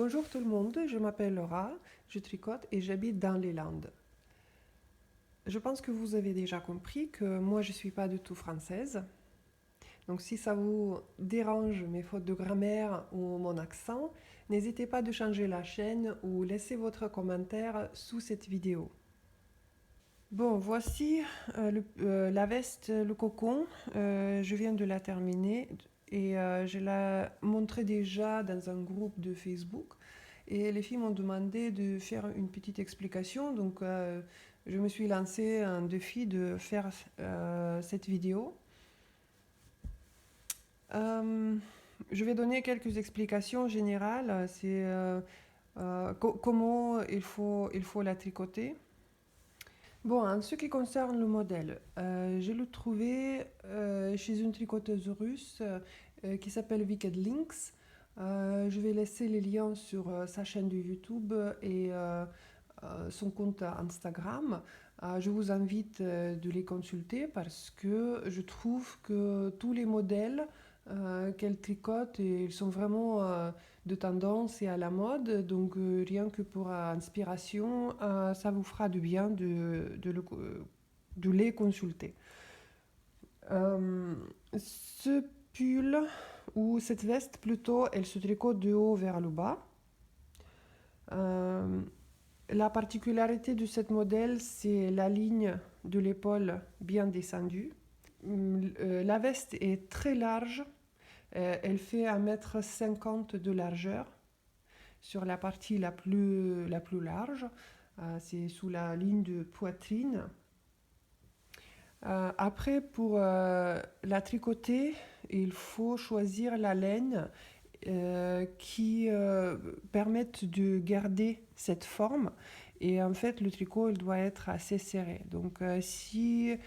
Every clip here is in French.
Bonjour tout le monde, je m'appelle Laura, je tricote et j'habite dans les Landes. Je pense que vous avez déjà compris que moi je ne suis pas du tout française. Donc si ça vous dérange mes fautes de grammaire ou mon accent, n'hésitez pas de changer la chaîne ou laissez votre commentaire sous cette vidéo. Bon, voici la veste, le cocon. Je viens de la terminer et je l'ai montré déjà dans un groupe de Facebook. Et les filles m'ont demandé de faire une petite explication. Donc, je me suis lancée un défi de faire cette vidéo. Je vais donner quelques explications générales. C'est comment il faut la tricoter. Bon, en ce qui concerne le modèle, je l'ai trouvé chez une tricoteuse russe qui s'appelle Wicked Links. Je vais laisser les liens sur sa chaîne de YouTube et son compte Instagram. Je vous invite de les consulter parce que je trouve que tous les modèles qu'elle tricote, ils sont vraiment de tendance et à la mode. Donc rien que pour inspiration, ça vous fera du bien de les consulter. Ce pull ou cette veste plutôt, elle se tricote de haut vers le bas. La particularité de ce modèle, c'est la ligne de l'épaule bien descendue. La veste est très large, elle fait 1,50 m de largeur sur la partie la plus large, c'est sous la ligne de poitrine. Après, pour la tricoter, il faut choisir la laine qui permettent de garder cette forme. Et en fait, le tricot, il doit être assez serré. Donc, si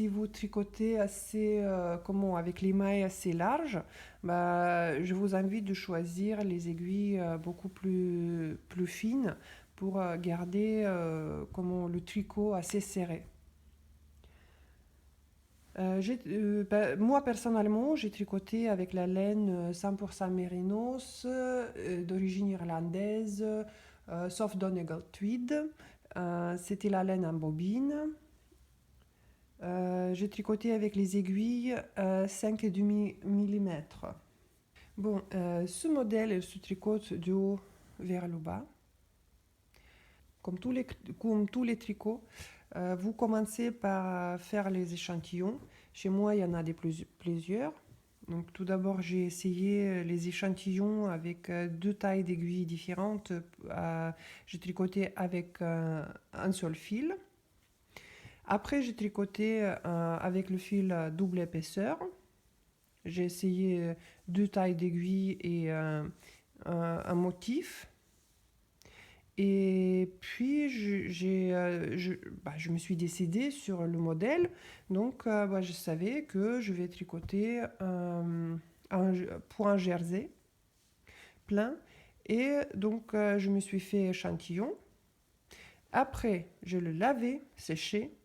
vous tricotez assez, avec les mailles assez larges, bah, je vous invite de choisir les aiguilles beaucoup plus fines pour garder le tricot assez serré. Moi personnellement, j'ai tricoté avec la laine 100% mérinos d'origine irlandaise, Soft Donegal Tweed. C'était la laine en bobine. J'ai tricoté avec les aiguilles 5,5 mm. Bon, ce modèle elle se tricote du haut vers le bas. Comme tous les tricots, vous commencez par faire les échantillons. Chez moi, il y en a plusieurs. Donc, tout d'abord, j'ai essayé les échantillons avec deux tailles d'aiguilles différentes. J'ai tricoté avec un seul fil. Après, j'ai tricoté avec le fil double épaisseur. J'ai essayé deux tailles d'aiguilles et un motif. Et puis, je me suis décidée sur le modèle. Donc, je savais que je vais tricoter pour un jersey plein. Et donc, je me suis fait échantillon. Après, je le lavais, séché.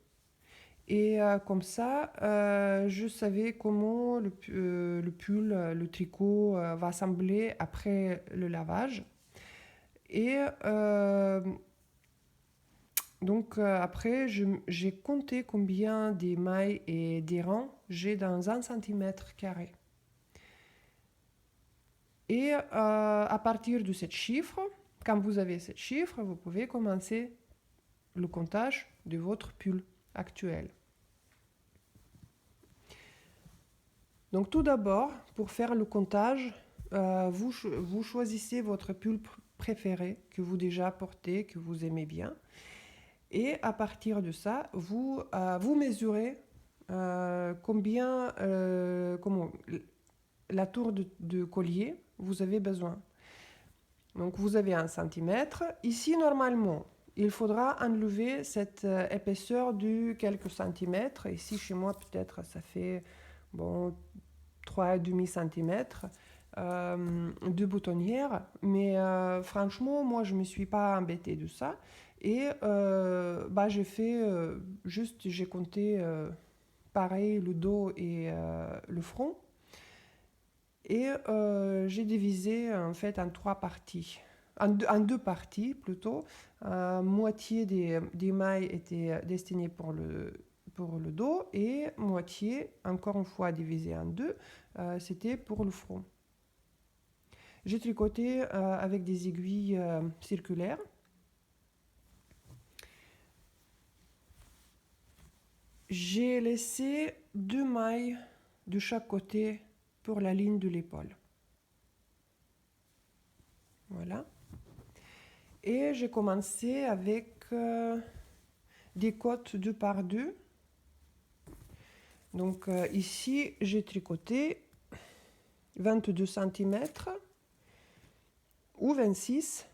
Et comme ça, je savais comment le pull, le tricot va assembler après le lavage. Et donc après, j'ai compté combien des mailles et des rangs j'ai dans 1 cm². Et à partir de ce chiffre, quand vous avez ce chiffre, vous pouvez commencer le comptage de votre pull actuel. Donc tout d'abord, pour faire le comptage, vous choisissez votre pull préféré que vous déjà portez, que vous aimez bien. Et à partir de ça, vous mesurez la tour de collier vous avez besoin. Donc vous avez 1 cm. Ici, normalement, il faudra enlever cette épaisseur de quelques centimètres. Ici, chez moi, peut-être, ça fait 3,5 cm de boutonnière. Mais franchement, moi, je ne me suis pas embêtée de ça. Et j'ai fait j'ai compté pareil le dos et le front. Et j'ai divisé en fait en 3 parties. en deux parties plutôt. Moitié des mailles étaient destinées pour le dos et moitié, encore une fois divisée en deux, c'était pour le front. J'ai tricoté avec des aiguilles circulaires. J'ai laissé 2 mailles de chaque côté pour la ligne de l'épaule. Voilà. Et j'ai commencé avec des côtes 2 par 2. Donc ici, j'ai tricoté 22 cm ou 26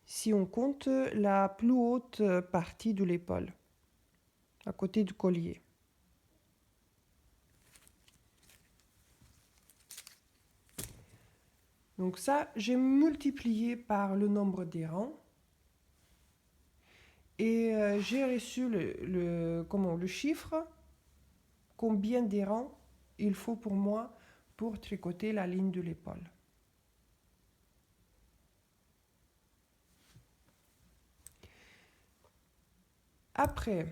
si on compte la plus haute partie de l'épaule, à côté du collier. Donc ça, j'ai multiplié par le nombre des rangs et j'ai reçu le chiffre, combien des rangs il faut pour moi pour tricoter la ligne de l'épaule. Après,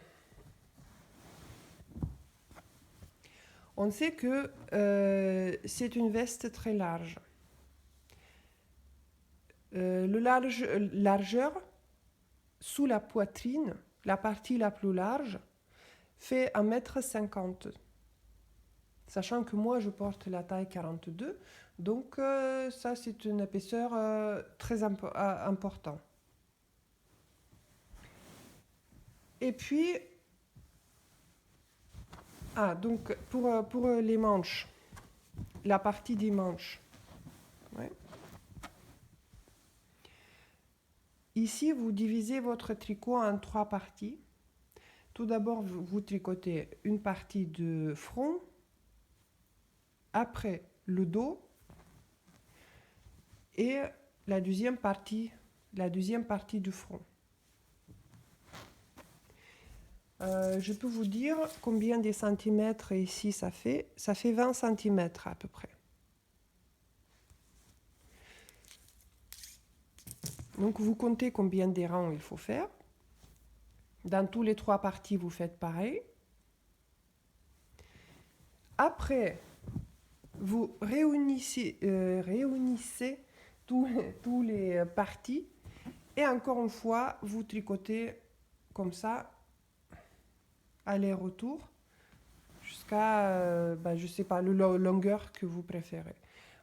on sait que c'est une veste très large. Largeur sous la poitrine, la partie la plus large, fait 1,50 m. Sachant que moi je porte la taille 42, donc ça c'est une épaisseur très importante. Et puis, donc pour les manches, la partie des manches. Ouais. Ici, vous divisez votre tricot en 3 parties. Tout d'abord, vous tricotez une partie de front, après le dos et la deuxième partie du front. Je peux vous dire combien de centimètres ici ça fait. Ça fait 20 cm à peu près. Donc vous comptez combien de rangs il faut faire. Dans tous les 3 parties, vous faites pareil. Après, vous réunissez tous les parties et encore une fois, vous tricotez comme ça, aller-retour, jusqu'à, je sais pas, la longueur que vous préférez.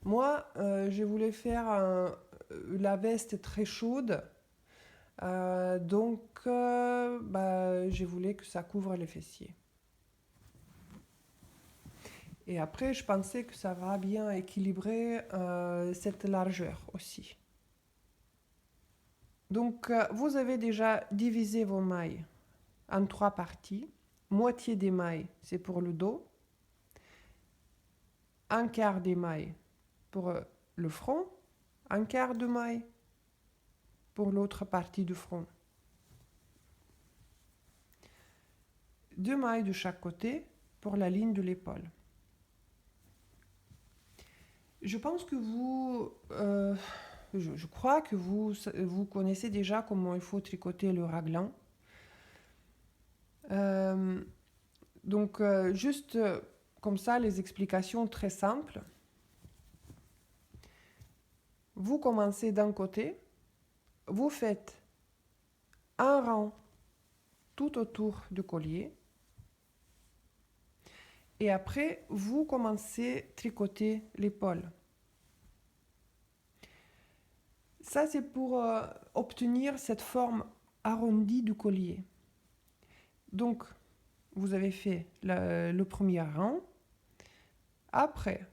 Moi, je voulais faire la veste très chaude, donc je voulais que ça couvre les fessiers. Et après, je pensais que ça va bien équilibrer cette largeur aussi. Donc, vous avez déjà divisé vos mailles en 3 parties. Moitié des mailles, c'est pour le dos. Un quart des mailles pour le front. Un quart de maille pour l'autre partie du front. 2 mailles de chaque côté pour la ligne de l'épaule. Je pense que je crois que vous connaissez déjà comment il faut tricoter le raglan. Donc, juste comme ça, les explications très simples. Vous commencez d'un côté, vous faites un rang tout autour du collier. Et après, vous commencez à tricoter l'épaule. Ça, c'est pour obtenir cette forme arrondie du collier. Donc, vous avez fait le premier rang. Après,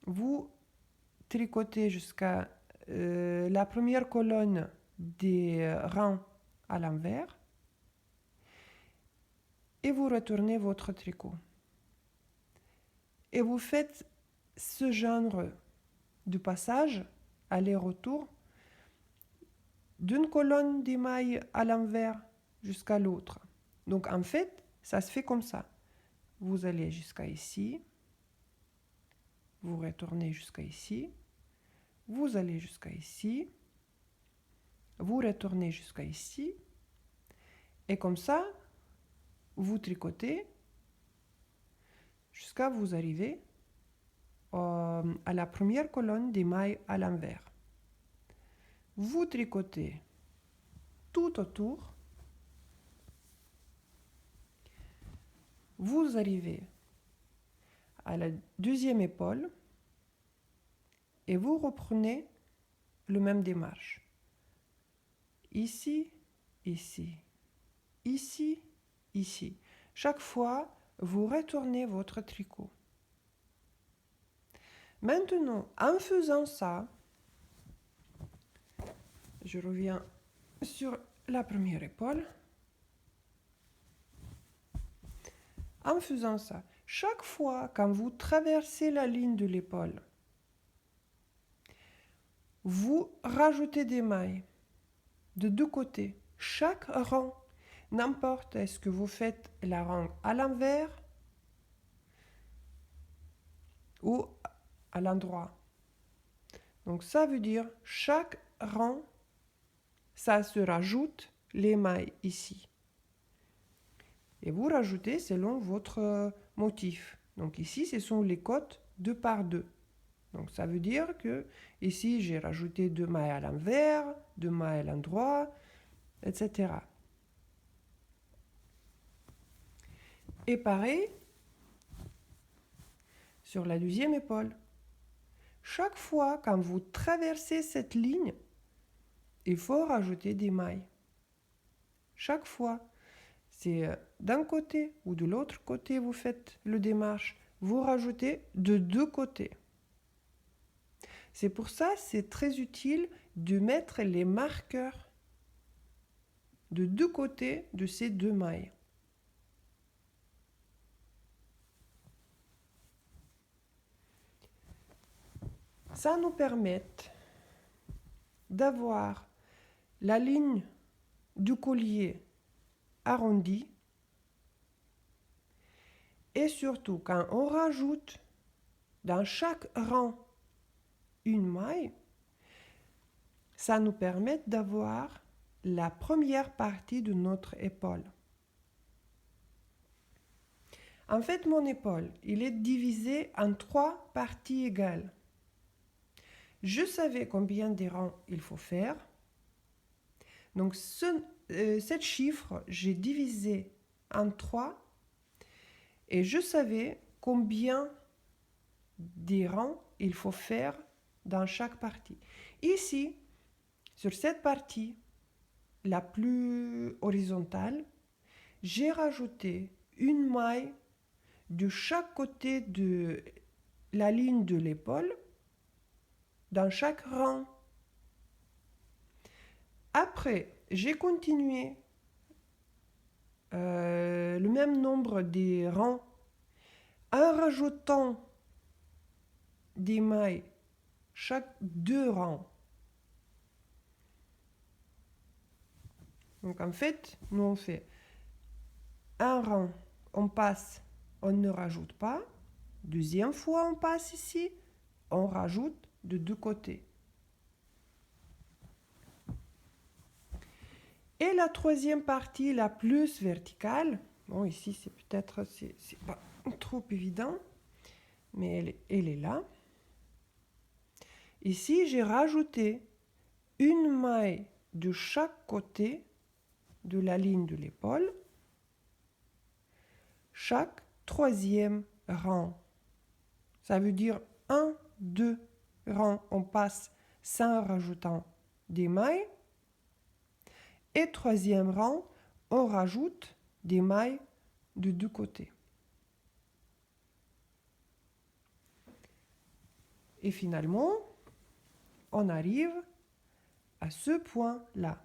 vous tricotez jusqu'à la première colonne des rangs à l'envers. Et vous retournez votre tricot. Et vous faites ce genre de passage, aller-retour, d'une colonne des mailles à l'envers jusqu'à l'autre. Donc en fait, ça se fait comme ça. Vous allez jusqu'à ici, vous retournez jusqu'à ici, vous allez jusqu'à ici, vous retournez jusqu'à ici, et comme ça, vous tricotez jusqu'à vous arriver à la première colonne des mailles à l'envers. Vous tricotez tout autour, vous arrivez à la deuxième épaule et vous reprenez le même démarche. Ici, ici, ici, ici. Chaque fois, vous retournez votre tricot. Maintenant, en faisant ça, je reviens sur la première épaule. En faisant ça, chaque fois quand vous traversez la ligne de l'épaule, vous rajoutez des mailles de deux côtés. Chaque rang, n'importe est-ce que vous faites la rang à l'envers ou à l'endroit. Donc ça veut dire chaque rang, ça se rajoute les mailles ici. Et vous rajoutez selon votre motif. Donc ici, ce sont les côtes 2 par 2. Donc ça veut dire que ici, j'ai rajouté 2 mailles à l'envers, 2 mailles à l'endroit, etc. Et pareil sur la deuxième épaule. Chaque fois quand vous traversez cette ligne, il faut rajouter des mailles. Chaque fois. C'est d'un côté ou de l'autre côté, vous faites le démarche, vous rajoutez de deux côtés. C'est pour ça c'est très utile de mettre les marqueurs de deux côtés de ces deux mailles. Ça nous permet d'avoir la ligne du collier arrondie et surtout quand on rajoute dans chaque rang une maille, ça nous permet d'avoir la première partie de notre épaule. En fait, mon épaule, il est divisé en 3 parties égales. Je savais combien de rangs il faut faire. Donc, cet chiffre, j'ai divisé en 3 et je savais combien de rangs il faut faire dans chaque partie. Ici, sur cette partie, la plus horizontale, j'ai rajouté une maille de chaque côté de la ligne de l'épaule dans chaque rang. Après, j'ai continué le même nombre de rangs en rajoutant des mailles chaque 2 rangs. Donc en fait, nous on fait un rang, on passe, on ne rajoute pas. Deuxième fois, on passe ici, on rajoute de deux côtés. Et la troisième partie, la plus verticale, bon ici c'est peut-être c'est pas trop évident, mais elle est là. Ici, j'ai rajouté une maille de chaque côté de la ligne de l'épaule, chaque troisième rang. Ça veut dire 1, 2 rangs, on passe sans rajoutant des mailles. Et troisième rang, on rajoute des mailles de deux côtés. Et finalement, on arrive à ce point-là.